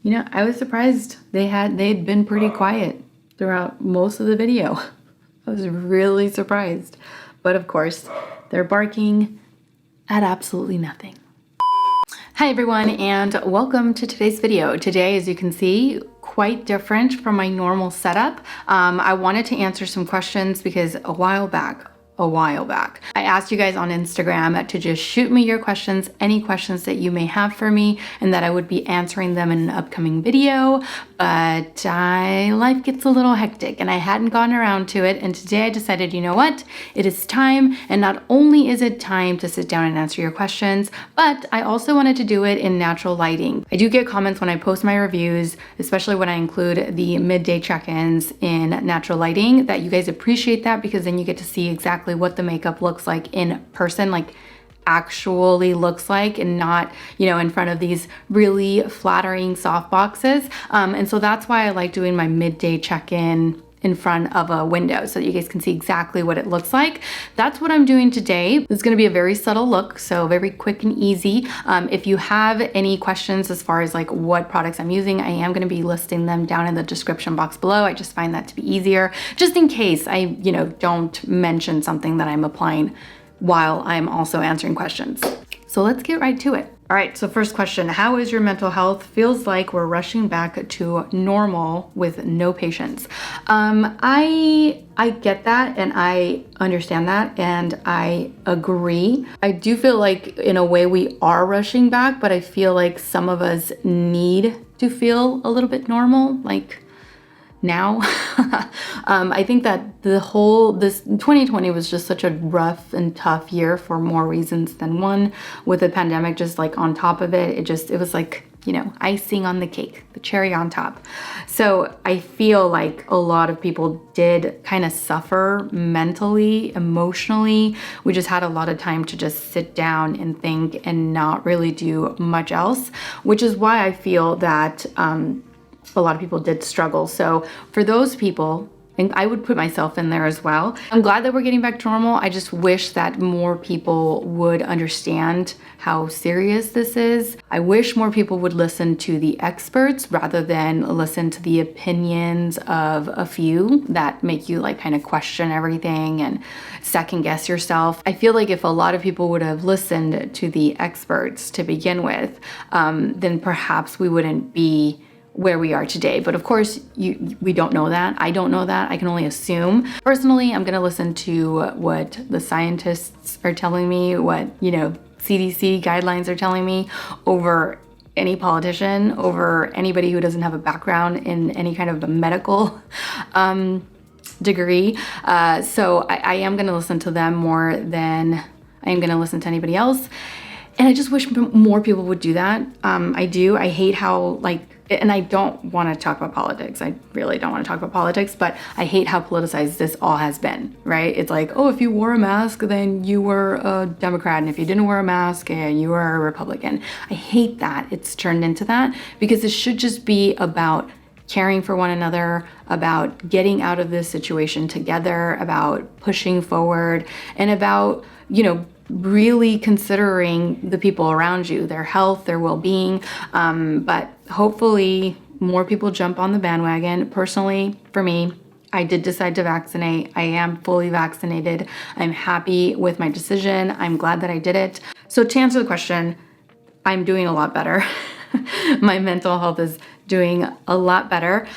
You know, I was surprised they'd been pretty quiet throughout most of the video. I was really surprised. But of course, they're barking at absolutely nothing. Hi everyone, and welcome to today's video. Today, as you can see, quite different from my normal setup. I wanted to answer some questions because a while back, I asked you guys on Instagram to just shoot me your questions, any questions that you may have for me, and that I would be answering them in an upcoming video. But life gets a little hectic and I hadn't gotten around to it. And today I decided, you know what? It is time. And not only is it time to sit down and answer your questions, but I also wanted to do it in natural lighting. I do get comments when I post my reviews, especially when I include the midday check-ins in natural lighting, that you guys appreciate that because then you get to see exactly what the makeup looks like in person, like actually looks like, and not, you know, in front of these really flattering soft boxes. And so that's why I like doing my midday check-in in front of a window so that you guys can see exactly what it looks like. That's what I'm doing today. It's gonna be a very subtle look, so very quick and easy. If you have any questions as far as like what products I'm using, I am gonna be listing them down in the description box below. I just find that to be easier, just in case I, you know, don't mention something that I'm applying while I'm also answering questions. So let's get right to it. All right, so first question, how is your mental health? Feels like we're rushing back to normal with no patience. I get that and I understand that and I agree. I do feel like in a way we are rushing back, but I feel like some of us need to feel a little bit normal, like now. I think that this 2020 was just such a rough and tough year for more reasons than one, with the pandemic just like on top of it. It was like, you know, icing on the cake, the cherry on top. So I feel like a lot of people did kind of suffer mentally, emotionally. We just had a lot of time to just sit down and think and not really do much else, which is why I feel that a lot of people did struggle. So for those people, and I would put myself in there as well, I'm glad that we're getting back to normal. I just wish that more people would understand how serious this is. I wish more people would listen to the experts rather than listen to the opinions of a few that make you like kind of question everything and second guess yourself. I feel like if a lot of people would have listened to the experts to begin with, then perhaps we wouldn't be where we are today. But of course, we don't know that. I don't know that. I can only assume. Personally, I'm gonna listen to what the scientists are telling me, what, you know, CDC guidelines are telling me, over any politician, over anybody who doesn't have a background in any kind of a medical degree. So I am gonna listen to them more than I am gonna listen to anybody else. And I just wish more people would do that. I do. I hate how, like, and I don't want to talk about politics. I really don't want to talk about politics, but I hate how politicized this all has been, right? It's like, oh, if you wore a mask, then you were a Democrat. And if you didn't wear a mask, you were a Republican. I hate that it's turned into that, because it should just be about caring for one another, about getting out of this situation together, about pushing forward, and about, you know, really considering the people around you, their health, their well-being. But hopefully more people jump on the bandwagon. Personally, for me, I did decide to vaccinate. I am fully vaccinated. I'm happy with my decision. I'm glad that I did it. So to answer the question, I'm doing a lot better. My mental health is doing a lot better.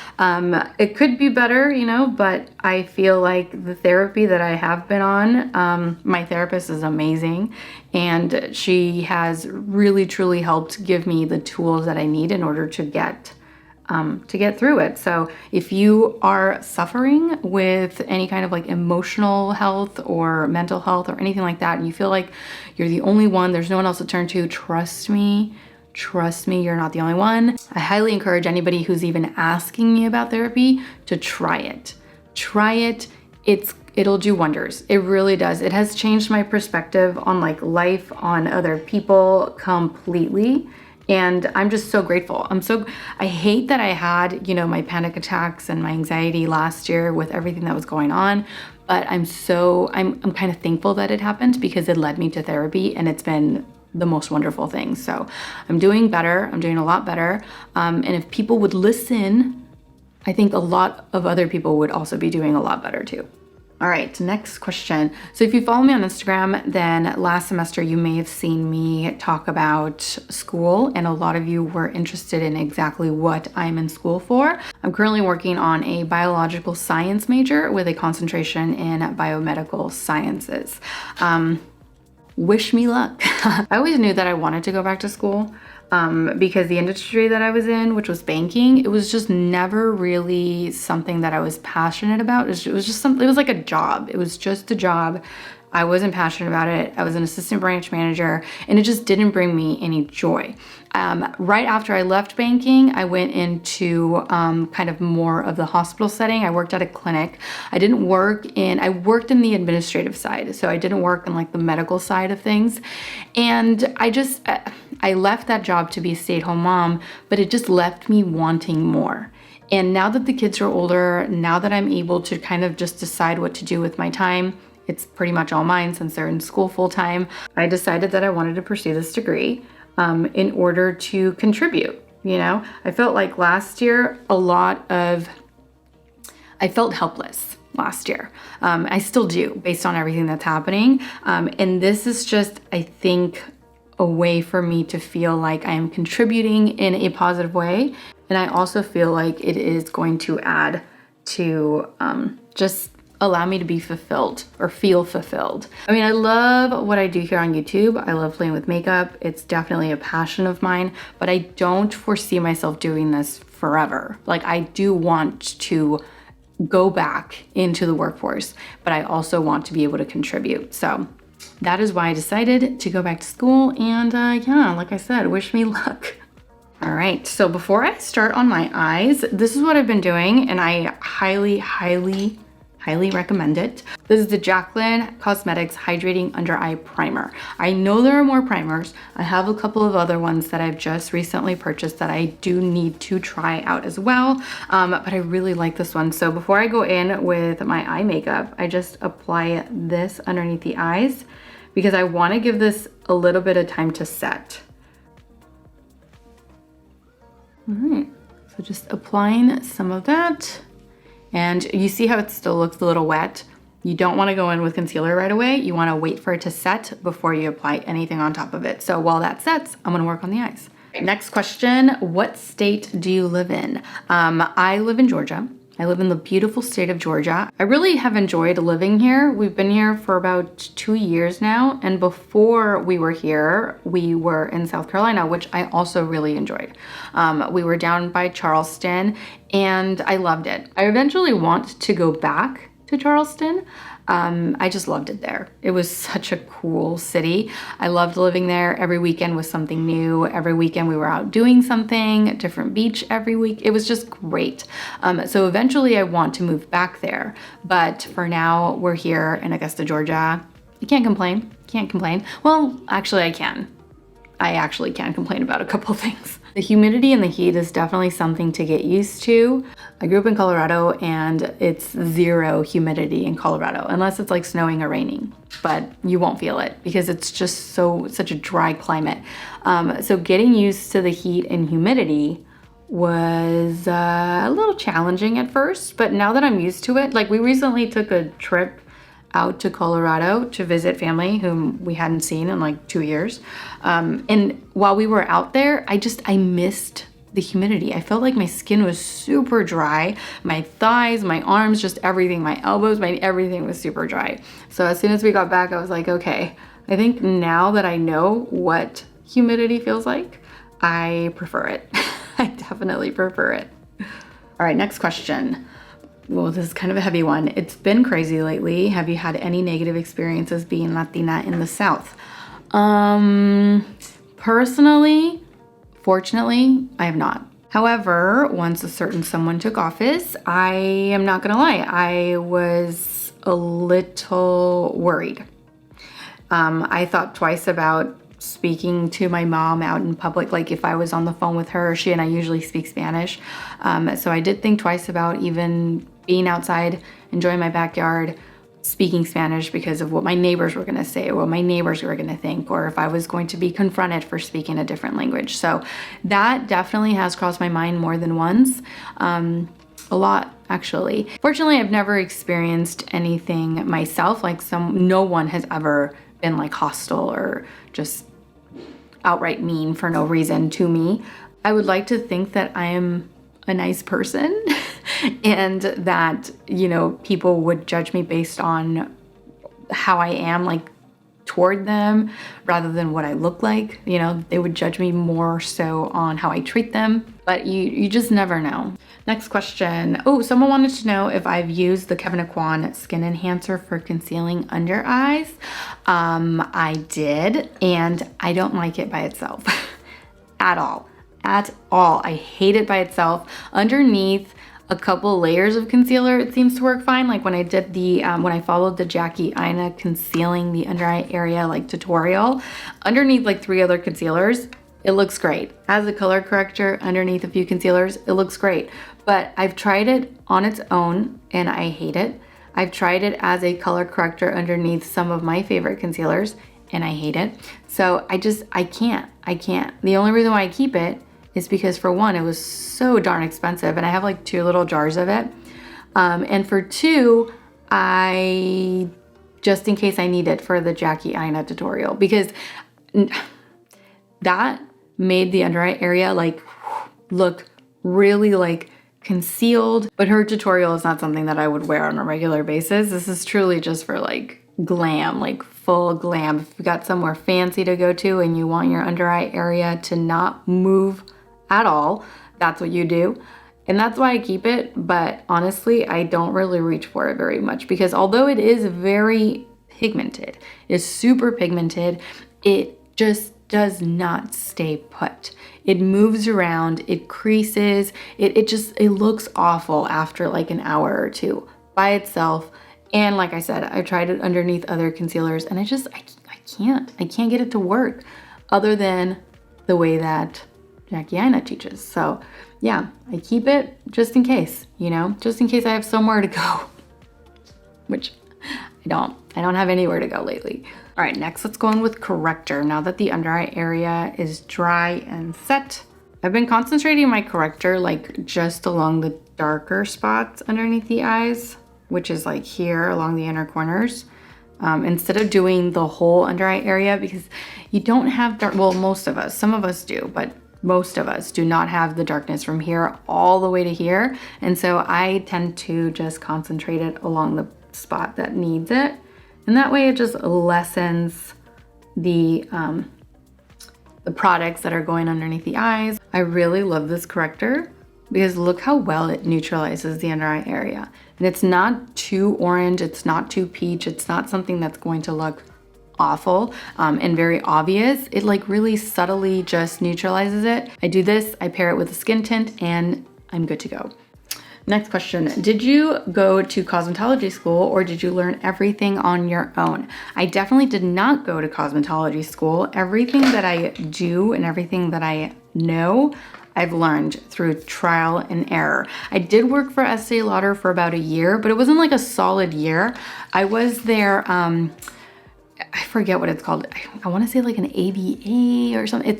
It could be better, you know, but I feel like the therapy that I have been on, my therapist is amazing, and she has really truly helped give me the tools that I need in order to get through it. So if you are suffering with any kind of like emotional health or mental health or anything like that, and you feel like you're the only one, there's no one else to turn to, trust me, you're not the only one. I highly encourage anybody who's even asking me about therapy to try it. Try it. It'll do wonders. It really does. It has changed my perspective on like life, on other people completely. And I'm just so grateful. I hate that I had, you know, my panic attacks and my anxiety last year with everything that was going on, but I'm kind of thankful that it happened, because it led me to therapy, and it's been the most wonderful things. So I'm doing better. I'm doing a lot better. And if people would listen, I think a lot of other people would also be doing a lot better too. All right, next question. So if you follow me on Instagram, then last semester you may have seen me talk about school, and a lot of you were interested in exactly what I'm in school for. I'm currently working on a biological science major with a concentration in biomedical sciences. Wish me luck. I always knew that I wanted to go back to school. Because the industry that I was in, which was banking, it was just never really something that I was passionate about. It was just something, it was like a job. It was just a job. I wasn't passionate about it. I was an assistant branch manager, and it just didn't bring me any joy. Right after I left banking, I went into kind of more of the hospital setting. I worked at a clinic. I worked in the administrative side, so I didn't work in like the medical side of things. And I left that job to be a stay-at-home mom, but it just left me wanting more. And now that the kids are older, now that I'm able to kind of just decide what to do with my time, it's pretty much all mine since they're in school full time, I decided that I wanted to pursue this degree in order to contribute. You know, I felt like last year, I felt helpless last year. I still do, based on everything that's happening. And this is just, I think, a way for me to feel like I am contributing in a positive way. And I also feel like it is going to add to just allow me to be fulfilled or feel fulfilled. I mean, I love what I do here on YouTube. I love playing with makeup. It's definitely a passion of mine, but I don't foresee myself doing this forever. Like, I do want to go back into the workforce, but I also want to be able to contribute. So that is why I decided to go back to school. And yeah, like I said, wish me luck. All right, so before I start on my eyes, this is what I've been doing, and I highly recommend it. This is the Jaclyn Cosmetics Hydrating Under Eye Primer. I know there are more primers. I have a couple of other ones that I've just recently purchased that I do need to try out as well, but I really like this one. So before I go in with my eye makeup, I just apply this underneath the eyes because I want to give this a little bit of time to set. All right, so just applying some of that. And you see how it still looks a little wet? You don't want to go in with concealer right away. You want to wait for it to set before you apply anything on top of it. So while that sets, I'm going to work on the eyes. Next question, what state do you live in? I live in Georgia. I live in the beautiful state of Georgia. I really have enjoyed living here. We've been here for about 2 years now. And before we were here, we were in South Carolina, which I also really enjoyed. We were down by Charleston and I loved it. I eventually want to go back to Charleston. I just loved it there. It was such a cool city. I loved living there. Every weekend was something new. Every weekend we were out doing something, a different beach every week. It was just great. So eventually I want to move back there. But for now, we're here in Augusta, Georgia. I can't complain. Can't complain. Well, actually I can. I actually can complain about a couple things. The humidity and the heat is definitely something to get used to. I grew up in Colorado and it's zero humidity in Colorado, unless it's like snowing or raining, but you won't feel it because it's just such a dry climate. So getting used to the heat and humidity was a little challenging at first, but now that I'm used to it, like we recently took a trip out to Colorado to visit family whom we hadn't seen in like 2 years. And while we were out there, I missed the humidity. I felt like my skin was super dry. My thighs, my arms, just everything, my elbows, everything was super dry. So as soon as we got back, I was like, okay, I think now that I know what humidity feels like, I prefer it. I definitely prefer it. All right, next question. Well, this is kind of a heavy one. It's been crazy lately. Have you had any negative experiences being Latina in the South? Personally, fortunately, I have not. However, once a certain someone took office, I am not gonna lie, I was a little worried. I thought twice about speaking to my mom out in public, like if I was on the phone with her, she and I usually speak Spanish. So I did think twice about even being outside, enjoying my backyard, speaking Spanish because of what my neighbors were going to say or what my neighbors were going to think, or if I was going to be confronted for speaking a different language. So that definitely has crossed my mind more than once. A lot, actually. Fortunately, I've never experienced anything myself. Like no one has ever been like hostile or just outright mean for no reason to me. I would like to think that I am a nice person and that, you know, people would judge me based on how I am, like, toward them rather than what I look like. You know, they would judge me more so on how I treat them, but you just never know. Next question. Oh, someone wanted to know if I've used the Kevin Aquan Skin Enhancer for concealing under eyes. I did, and I don't like it by itself at all. At all. I hate it by itself. Underneath a couple layers of concealer, it seems to work fine. Like when I did the, when I followed the Jackie Aina concealing the under eye area like tutorial, underneath like 3 other concealers, it looks great. As a color corrector underneath a few concealers, it looks great. But I've tried it on its own and I hate it. I've tried it as a color corrector underneath some of my favorite concealers and I hate it. So I can't. The only reason why I keep it is because, for one, it was so darn expensive and I have like 2 little jars of it. And for 2, I, just in case I need it for the Jackie Aina tutorial, because that made the under eye area like look really like concealed. But her tutorial is not something that I would wear on a regular basis. This is truly just for like glam, like full glam. If you've got somewhere fancy to go to and you want your under eye area to not move at all, that's what you do. And that's why I keep it. But honestly, I don't really reach for it very much because although it is very pigmented, it's super pigmented, it just does not stay put. It moves around, it creases, it looks awful after like an hour or 2 by itself. And like I said, I tried it underneath other concealers and I can't get it to work other than the way that Jackie Aina teaches. So yeah, I keep it just in case, you know, just in case I have somewhere to go, which I don't have anywhere to go lately. All right, next let's go on with corrector. Now that the under eye area is dry and set, I've been concentrating my corrector like just along the darker spots underneath the eyes, which is like here along the inner corners. Instead of doing the whole under eye area, because you don't have dark, well, most of us, some of us do, but most of us do not have the darkness from here all the way to here. And so I tend to just concentrate it along the spot that needs it. And that way it just lessens the products that are going underneath the eyes. I really love this corrector because look how well it neutralizes the under eye area. And it's not too orange, it's not too peach, it's not something that's going to look awful and very obvious. It like really subtly just neutralizes it. I do this, I pair it with a skin tint, and I'm good to go. Next question, did you go to cosmetology school or did you learn everything on your own? I definitely did not go to cosmetology school. Everything that I do and everything that I know, I've learned through trial and error. I did work for Estee Lauder for about a year, but it wasn't like a solid year. I was there, I forget what it's called. I want to say like an ABA or something.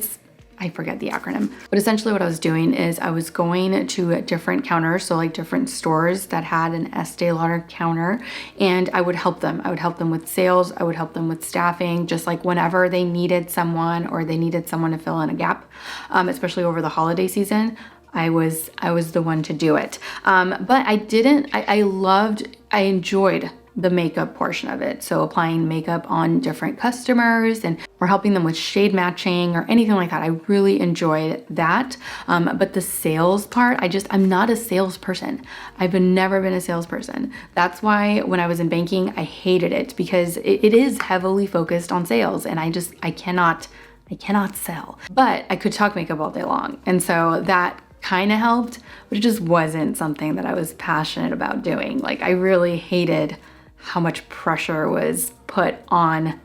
I forget the acronym. But essentially what I was doing is I was going to different counters, so like different stores that had an Estee Lauder counter, and I would help them. I would help them with sales. I would help them with staffing, just like whenever they needed someone or they needed someone to fill in a gap, especially over the holiday season. I was the one to do it. But I enjoyed the makeup portion of it. So applying makeup on different customers or helping them with shade matching or anything like that. I really enjoyed that. But the sales part, I'm not a salesperson. I've never been a salesperson. That's why when I was in banking, I hated it because it is heavily focused on sales and I cannot sell. But I could talk makeup all day long. And so that kind of helped, but it just wasn't something that I was passionate about doing. Like I really hated how much pressure was put on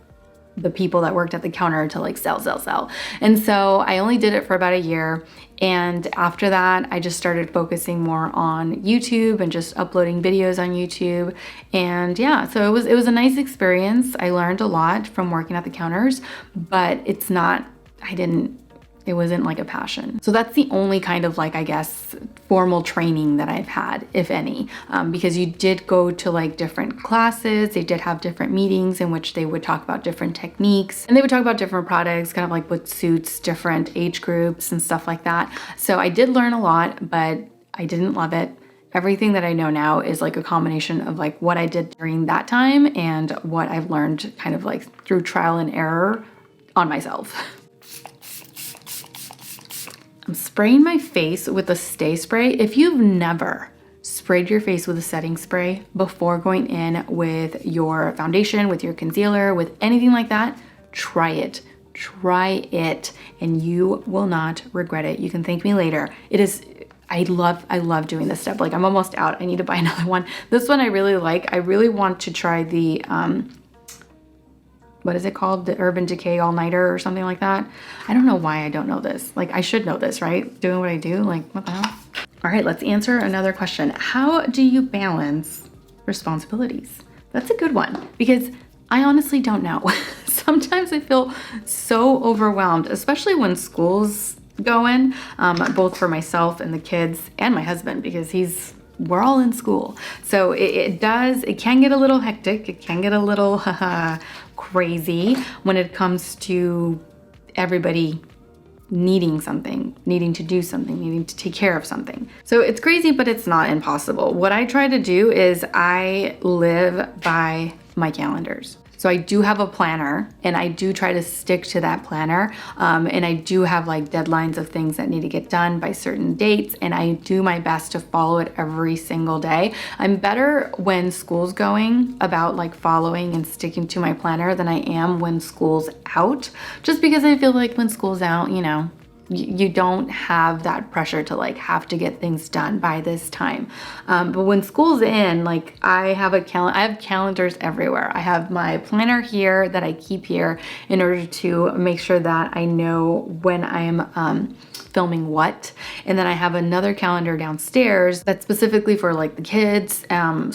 the people that worked at the counter to like sell. And so I only did it for about a year. And after that, I just started focusing more on YouTube and just uploading videos on YouTube. And yeah, so it was a nice experience. I learned a lot from working at the counters, but it wasn't like a passion. So that's the only kind of like, I guess, formal training that I've had, if any, because you did go to like different classes. They did have different meetings in which they would talk about different techniques, and they would talk about different products, kind of like what suits different age groups and stuff like that. So I did learn a lot, but I didn't love it. Everything that I know now is like a combination of like what I did during that time and what I've learned kind of like through trial and error on myself. I'm spraying my face with a stay spray. If you've never sprayed your face with a setting spray before going in with your foundation, with your concealer, with anything like that, try it. Try it and you will not regret it. You can thank me later. I love doing this step. Like I'm almost out. I need to buy another one. This one I really like. I really want to try the what is it called? The Urban Decay All-Nighter or something like that. I don't know why I don't know this. Like I should know this, right? Doing what I do, like what the hell? All right, let's answer another question. How do you balance responsibilities? That's a good one because I honestly don't know. Sometimes I feel so overwhelmed, especially when school's going, both for myself and the kids and my husband because we're all in school. So it can get a little hectic. It can get a little crazy when it comes to everybody needing something, needing to do something, needing to take care of something. So it's crazy, but it's not impossible. What I try to do is I live by my calendars. So I do have a planner and I do try to stick to that planner. And I do have like deadlines of things that need to get done by certain dates. And I do my best to follow it every single day. I'm better when school's going about like following and sticking to my planner than I am when school's out. Just because I feel like when school's out, you don't have that pressure to like have to get things done by this time. But when school's in, like I have calendars everywhere. I have my planner here that I keep here in order to make sure that I know when I am filming what. And then I have another calendar downstairs that's specifically for like the kids,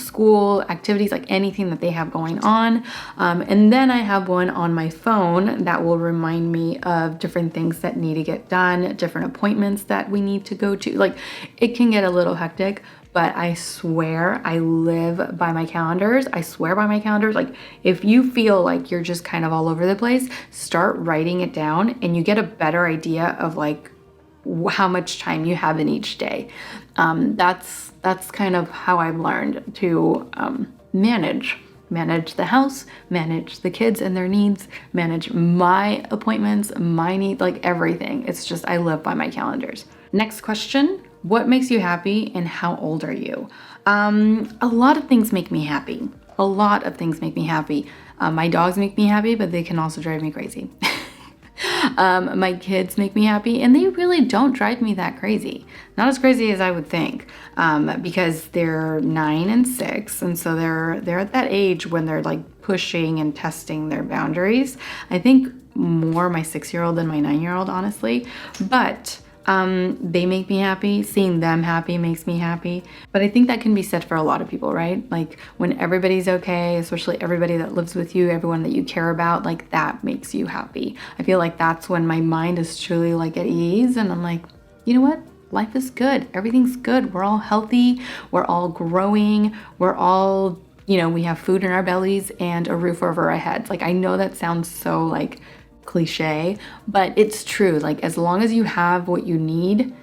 school activities, like anything that they have going on. And then I have one on my phone that will remind me of different things that need to get done, different appointments that we need to go to. Like it can get a little hectic, but I swear I live by my calendars. I swear by my calendars. Like if you feel like you're just kind of all over the place, start writing it down and you get a better idea of like how much time you have in each day. That's kind of how I've learned to manage the house, manage the kids and their needs, manage my appointments, my needs, like everything. It's just, I live by my calendars. Next question, what makes you happy and how old are you? A lot of things make me happy. A lot of things make me happy. My dogs make me happy, but they can also drive me crazy. My kids make me happy and they really don't drive me that crazy. Not as crazy as I would think, because they're 9 and 6. And so they're at that age when they're like pushing and testing their boundaries. I think more my 6-year-old than my 9-year-old, honestly, but they make me happy. Seeing them happy makes me happy. But I think that can be said for a lot of people, right? Like when everybody's okay, especially everybody that lives with you, everyone that you care about, like that makes you happy. I feel like that's when my mind is truly like at ease and I'm like, you know what? Life is good. Everything's good. We're all healthy. We're all growing. We're all, we have food in our bellies and a roof over our heads. Like I know that sounds so like cliche, but it's true. Like as long as you have what you need,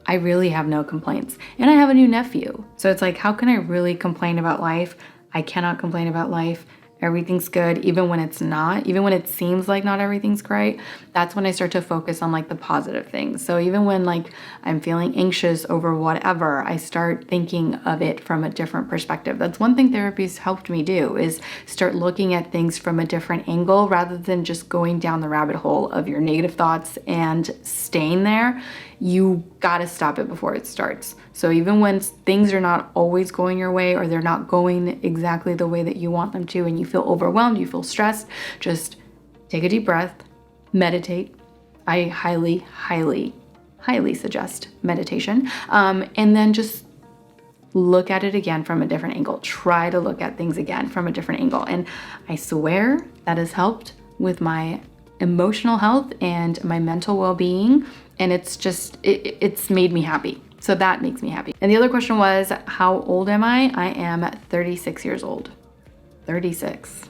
I really have no complaints. And I have a new nephew. So it's like, how can I really complain about life? I cannot complain about life. Everything's good, even when it's not, even when it seems like not everything's great. That's when I start to focus on like the positive things. So even when like I'm feeling anxious over whatever, I start thinking of it from a different perspective. That's one thing therapy's helped me do, is start looking at things from a different angle rather than just going down the rabbit hole of your negative thoughts and staying there. You gotta stop it before it starts. So even when things are not always going your way or they're not going exactly the way that you want them to and you feel overwhelmed, you feel stressed, just take a deep breath, meditate. I highly, highly, highly suggest meditation. And then just look at it again from a different angle. Try to look at things again from a different angle. And I swear that has helped with my emotional health and my mental well-being. And it's made me happy. So that makes me happy. And the other question was, how old am I? I am 36 years old. 36.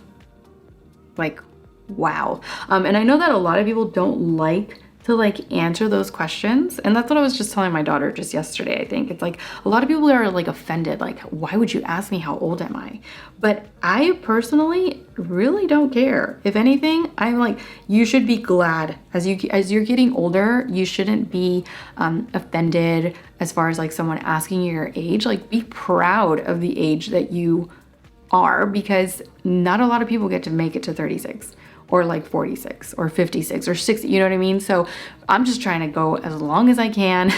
Like, wow. And I know that a lot of people don't like to like answer those questions. And that's what I was just telling my daughter just yesterday, I think. It's like a lot of people are like offended, like, why would you ask me how old am I? But I personally really don't care. If anything, I'm like, you should be glad as you're getting older. You shouldn't be offended as far as like someone asking you your age. Like, be proud of the age that you are, because not a lot of people get to make it to 36 or like 46 or 56 or 60, you know what I mean? So I'm just trying to go as long as I can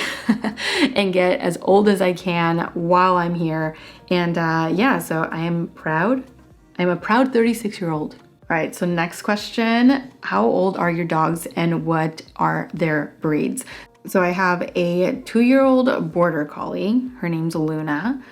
and get as old as I can while I'm here. And yeah, so I am proud. I'm a proud 36-year-old. All right, so next question, how old are your dogs and what are their breeds? So I have a 2-year-old border collie. Her name's Luna.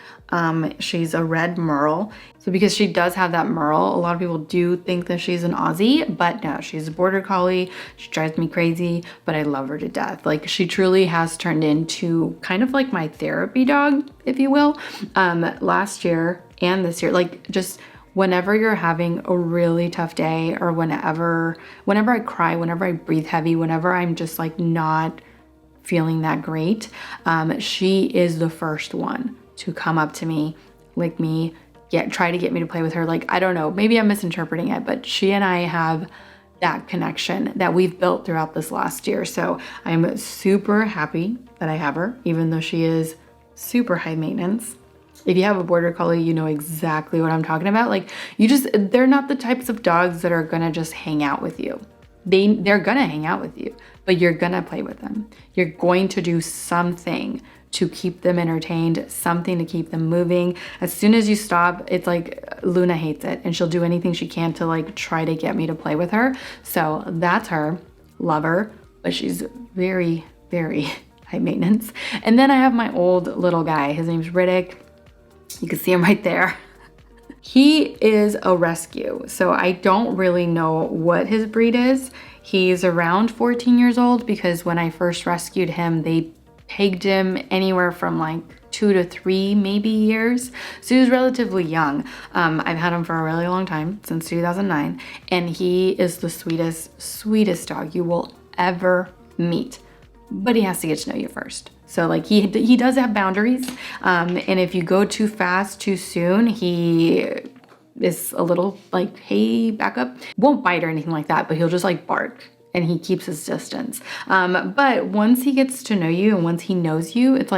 She's a red merle. So because she does have that merle, a lot of people do think that she's an Aussie, but no, she's a border collie. She drives me crazy, but I love her to death. Like, she truly has turned into kind of like my therapy dog, if you will. Last year and this year, like, just whenever you're having a really tough day, or whenever I cry, whenever I breathe heavy, whenever I'm just like not feeling that great, she is the first one to come up to me, lick me, try to get me to play with her. Like, I don't know, maybe I'm misinterpreting it, but she and I have that connection that we've built throughout this last year. So I'm super happy that I have her, even though she is super high maintenance. If you have a border collie, you know exactly what I'm talking about. Like, they're not the types of dogs that are gonna just hang out with you. They're gonna hang out with you, but you're gonna play with them. You're going to do something to keep them entertained, something to keep them moving. As soon as you stop, it's like Luna hates it and she'll do anything she can to like try to get me to play with her. So that's her. Love her, but she's very, very high maintenance. And then I have my old little guy. His name's Riddick. You can see him right there. He is a rescue, so I don't really know what his breed is. He's around 14 years old because when I first rescued him, they pegged him anywhere from like 2 to 3 maybe years. So he was relatively young. I've had him for a really long time, since 2009, and he is the sweetest dog you will ever meet. But he has to get to know you first. So like he does have boundaries. And if you go too fast, too soon, he is a little like, hey, back up. Won't bite or anything like that, but he'll just like bark and he keeps his distance. But once he gets to know you and once he knows you, it's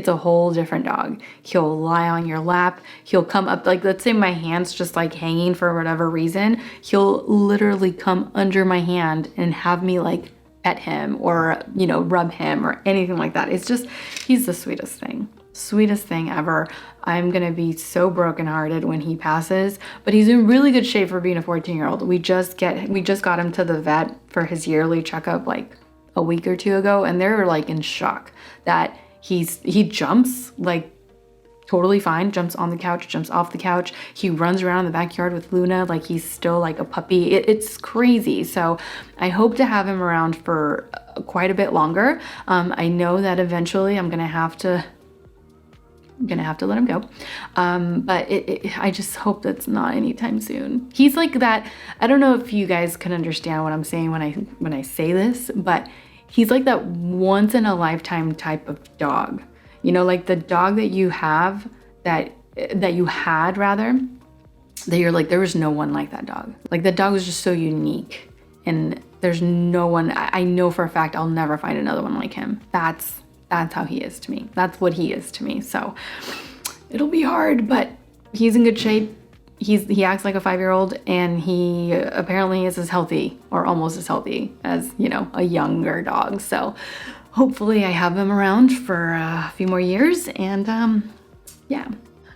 a whole different dog. He'll lie on your lap. He'll come up, like, let's say my hand's just like hanging for whatever reason. He'll literally come under my hand and have me like pet him or, you know, rub him or anything like that. He's the sweetest thing ever. I'm gonna be so brokenhearted when he passes, but he's in really good shape for being a 14-year-old. We just got him to the vet for his yearly checkup like a week or two ago, and they're like in shock that he jumps like totally fine, jumps on the couch, jumps off the couch. He runs around in the backyard with Luna like he's still like a puppy. It's crazy. So I hope to have him around for quite a bit longer. I know that eventually I'm gonna have to let him go. But I just hope that's not anytime soon. He's like that. I don't know if you guys can understand what I'm saying when I say this, but he's like that once in a lifetime type of dog. You know, like the dog that you have, that you had rather, that you're like, there was no one like that dog. Like that dog was just so unique, and there's no one, I know for a fact I'll never find another one like him. That's how he is to me. That's what he is to me. So it'll be hard, but he's in good shape. He acts like a 5-year-old, and he apparently is as healthy or almost as healthy as, you know, a younger dog. So hopefully I have him around for a few more years. And yeah.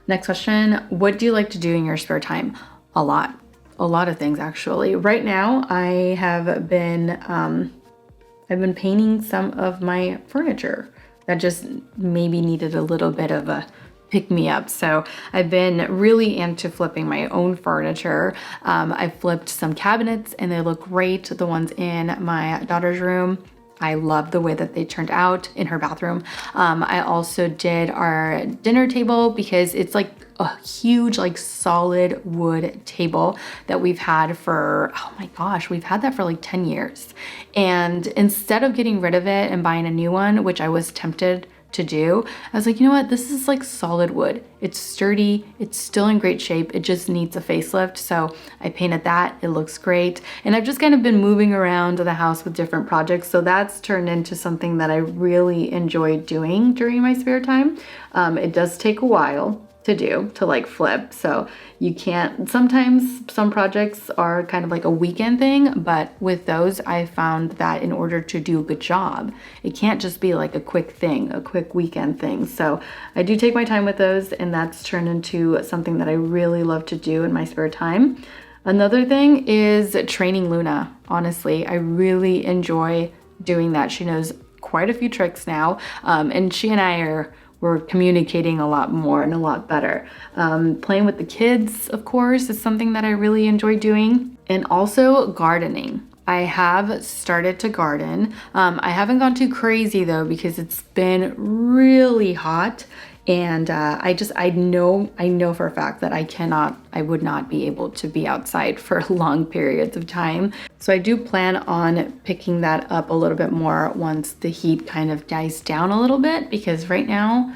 Next question, what do you like to do in your spare time? A lot. a lot of things actually. Right now I have been, I've been painting some of my furniture that just maybe needed a little bit of a pick me up. So I've been really into flipping my own furniture. I flipped some cabinets and they look great. The ones in my daughter's room, I love the way that they turned out in her bathroom. I also did our dinner table because it's like a huge, like solid wood table that we've had for, oh my gosh, we've had that for like 10 years. And instead of getting rid of it and buying a new one, which I was tempted to do, I was like, you know what, this is like solid wood. It's sturdy, it's still in great shape, it just needs a facelift. So I painted that, it looks great. And I've just kind of been moving around the house with different projects. So that's turned into something that I really enjoy doing during my spare time. It does take a while to do, to like flip. So you can't, sometimes some projects are kind of like a weekend thing, but with those, I found that in order to do a good job, it can't just be like a quick thing, a quick weekend thing. So I do take my time with those, and that's turned into something that I really love to do in my spare time. Another thing is training Luna. Honestly, I really enjoy doing that. She knows quite a few tricks now, and she and we're communicating a lot more and a lot better. Playing with the kids, of course, is something that I really enjoy doing. And also gardening. I have started to garden. I haven't gone too crazy though, because it's been really hot. And I know for a fact that I would not be able to be outside for long periods of time. So I do plan on picking that up a little bit more once the heat kind of dies down a little bit, because right now,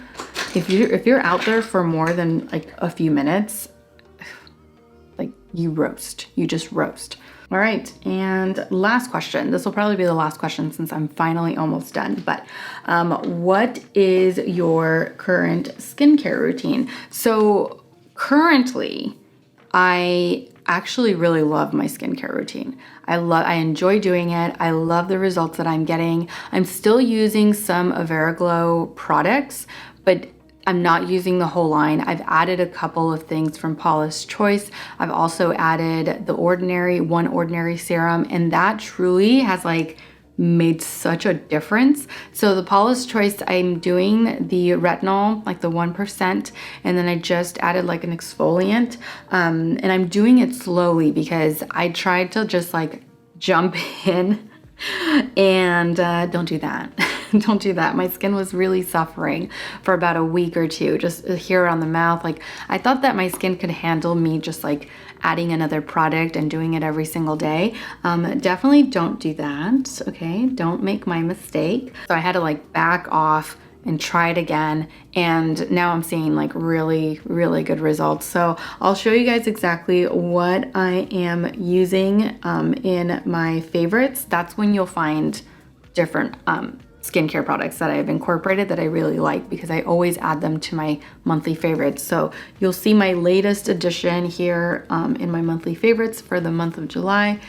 if you're out there for more than like a few minutes, like you just roast. All right, and last question. This will probably be the last question since I'm finally almost done, but what is your current skincare routine? So currently, I actually really love my skincare routine. I enjoy doing it. I love the results that I'm getting. I'm still using some Averaglow products, but I'm not using the whole line. I've added a couple of things from Paula's Choice. I've also added the One Ordinary serum, and that truly has like made such a difference. So the Paula's Choice, I'm doing the retinol, like the 1%, and then I just added like an exfoliant. And I'm doing it slowly because I tried to just like jump in and don't do that. Don't do that. My skin was really suffering for about a week or two, just here around the mouth. Like I thought that my skin could handle me just like adding another product and doing it every single day. Definitely don't do that. Okay. Don't make my mistake. So I had to like back off and try it again. And now I'm seeing like really, really good results. So I'll show you guys exactly what I am using in my favorites. That's when you'll find different skincare products that I've incorporated that I really like, because I always add them to my monthly favorites. So you'll see my latest addition here in my monthly favorites for the month of July.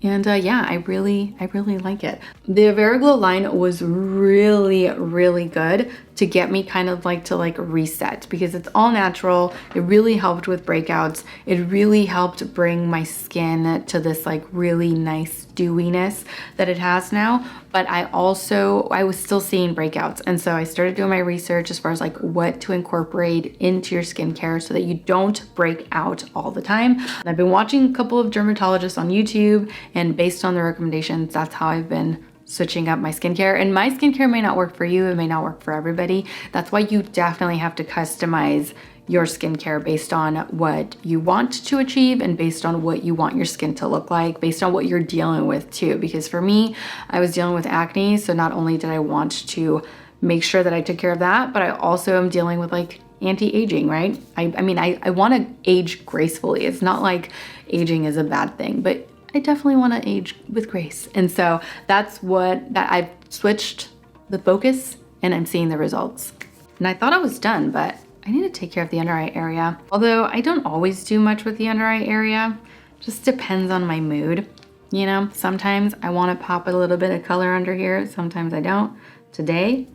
And yeah, I really like it. The Averaglow line was really, really good to get me kind of like to like reset, because it's all natural. It really helped with breakouts. It really helped bring my skin to this like really nice dewiness that it has now. But I was still seeing breakouts. And so I started doing my research as far as like what to incorporate into your skincare so that you don't break out all the time. And I've been watching a couple of dermatologists on YouTube, and based on the recommendations, that's how I've been switching up my skincare. And my skincare may not work for you. It may not work for everybody. That's why you definitely have to customize your skincare based on what you want to achieve and based on what you want your skin to look like, based on what you're dealing with too. Because for me, I was dealing with acne. So not only did I want to make sure that I took care of that, but I also am dealing with like anti-aging, right? I mean, I want to age gracefully. It's not like aging is a bad thing, but I definitely want to age with grace. And so that's I've switched the focus, and I'm seeing the results. And I thought I was done, but I need to take care of the under eye area. Although I don't always do much with the under eye area, just depends on my mood. You know, sometimes I want to pop a little bit of color under here. Sometimes I don't. Today,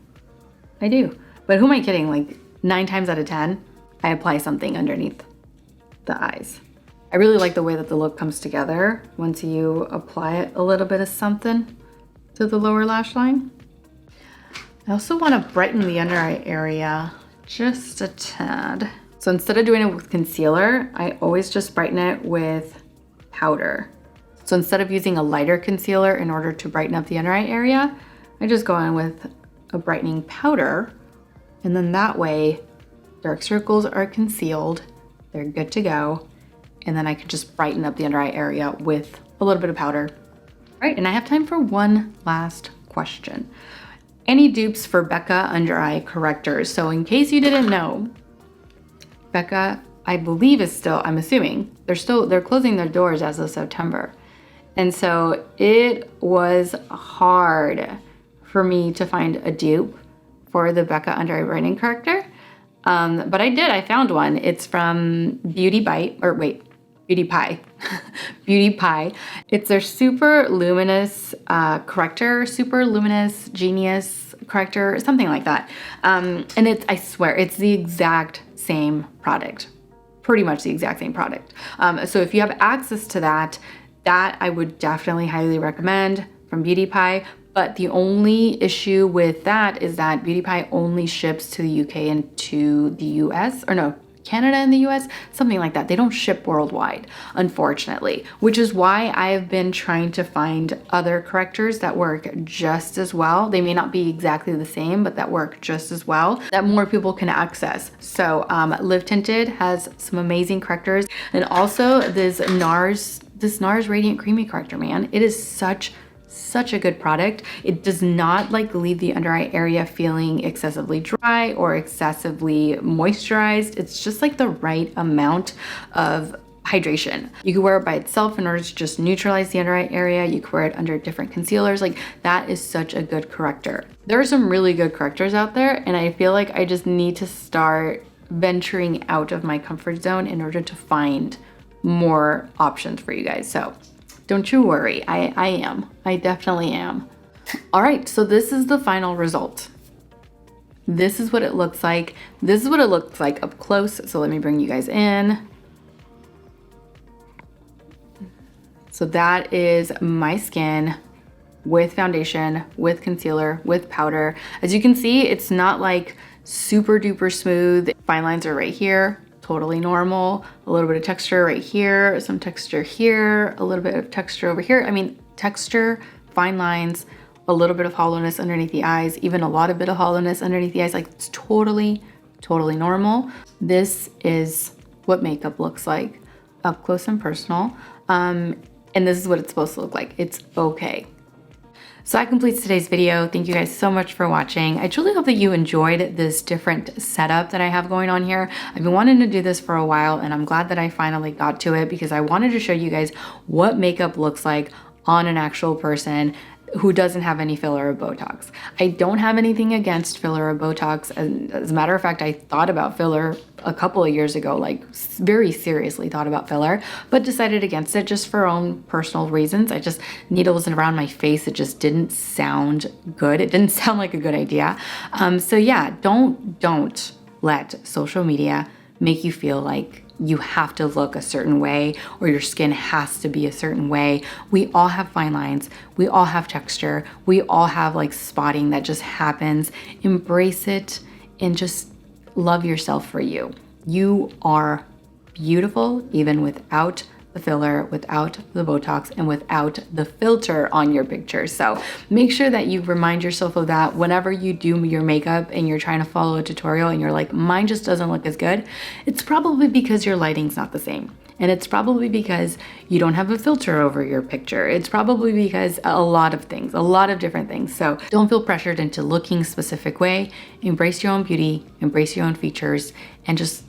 I do. But who am I kidding? Like 9 times out of 10, I apply something underneath the eyes. I really like the way that the look comes together once you apply it a little bit of something to the lower lash line. I also want to brighten the under eye area just a tad. So instead of doing it with concealer, I always just brighten it with powder. So instead of using a lighter concealer in order to brighten up the under eye area, I just go in with a brightening powder, and then that way dark circles are concealed, they're good to go, and then I can just brighten up the under eye area with a little bit of powder. All right, and I have time for one last question. Any dupes for Becca under eye correctors? So in case you didn't know, Becca, I believe is still, I'm assuming, they're closing their doors as of September. And so it was hard for me to find a dupe for the Becca under eye brightening corrector. But I found one. It's from Beauty Pie. Beauty Pie. It's their super luminous corrector, super luminous genius corrector, something like that. And I swear, it's the exact same product, pretty much the exact same product. So if you have access to that I would definitely highly recommend from Beauty Pie. But the only issue with that is that Beauty Pie only ships to the UK and to the US, or no, Canada and the US, something like that. They don't ship worldwide, unfortunately, which is why I've been trying to find other correctors that work just as well. They may not be exactly the same, but that work just as well, that more people can access. So Live Tinted has some amazing correctors, and also this NARS Radiant Creamy Corrector, man. It is such a good product. It does not like leave the under eye area feeling excessively dry or excessively moisturized. It's just like the right amount of hydration. You can wear it by itself in order to just neutralize the under eye area. You can wear it under different concealers. Like, that is such a good corrector. There are some really good correctors out there, and I feel like I just need to start venturing out of my comfort zone in order to find more options for you guys. So don't you worry, I definitely am. All right, so this is the final result. This is what it looks like. This is what it looks like up close. So let me bring you guys in. So that is my skin with foundation, with concealer, with powder. As you can see, it's not like super duper smooth. Fine lines are right here. Totally normal. A little bit of texture right here, some texture here, a little bit of texture over here. I mean, texture, fine lines, a little bit of hollowness underneath the eyes, even a lot of bit of hollowness underneath the eyes. Like, it's totally normal. This is what makeup looks like up close and personal. And this is what it's supposed to look like. It's okay. So that completes today's video. Thank you guys so much for watching. I truly hope that you enjoyed this different setup that I have going on here. I've been wanting to do this for a while, and I'm glad that I finally got to it because I wanted to show you guys what makeup looks like on an actual person who doesn't have any filler or Botox. I don't have anything against filler or Botox. As a matter of fact, I thought about filler a couple of years ago, like very seriously thought about filler, but decided against it just for own personal reasons. Needles around my face, it just didn't sound good. It didn't sound like a good idea. So yeah, don't let social media make you feel like you have to look a certain way or your skin has to be a certain way. We all have fine lines. We all have texture. We all have like spotting that just happens. Embrace it and just love yourself for you. You are beautiful even without the filler, without the Botox, and without the filter on your picture. So make sure that you remind yourself of that whenever you do your makeup and you're trying to follow a tutorial and you're like, mine just doesn't look as good. It's probably because your lighting's not the same. And it's probably because you don't have a filter over your picture. It's probably because a lot of things, a lot of different things. So don't feel pressured into looking a specific way. Embrace your own beauty, embrace your own features, and just,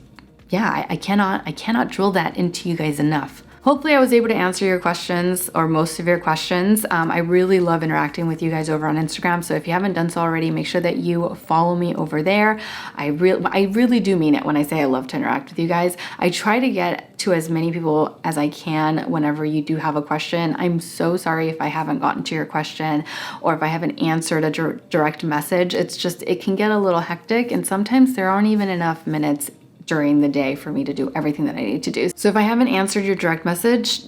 yeah, I cannot drill that into you guys enough. Hopefully I was able to answer your questions or most of your questions. I really love interacting with you guys over on Instagram. So if you haven't done so already, make sure that you follow me over there. I really do mean it when I say I love to interact with you guys. I try to get to as many people as I can whenever you do have a question. I'm so sorry if I haven't gotten to your question or if I haven't answered a direct message. It's just, it can get a little hectic and sometimes there aren't even enough minutes during the day for me to do everything that I need to do. So if I haven't answered your direct message,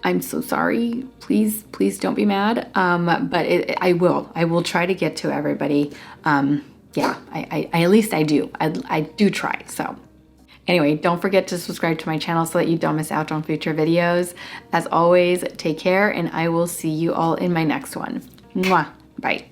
I'm so sorry. Please don't be mad. But I will try to get to everybody. Yeah, I at least I do. I do try, so. Anyway, don't forget to subscribe to my channel so that you don't miss out on future videos. As always, take care, and I will see you all in my next one. Mwah. Bye.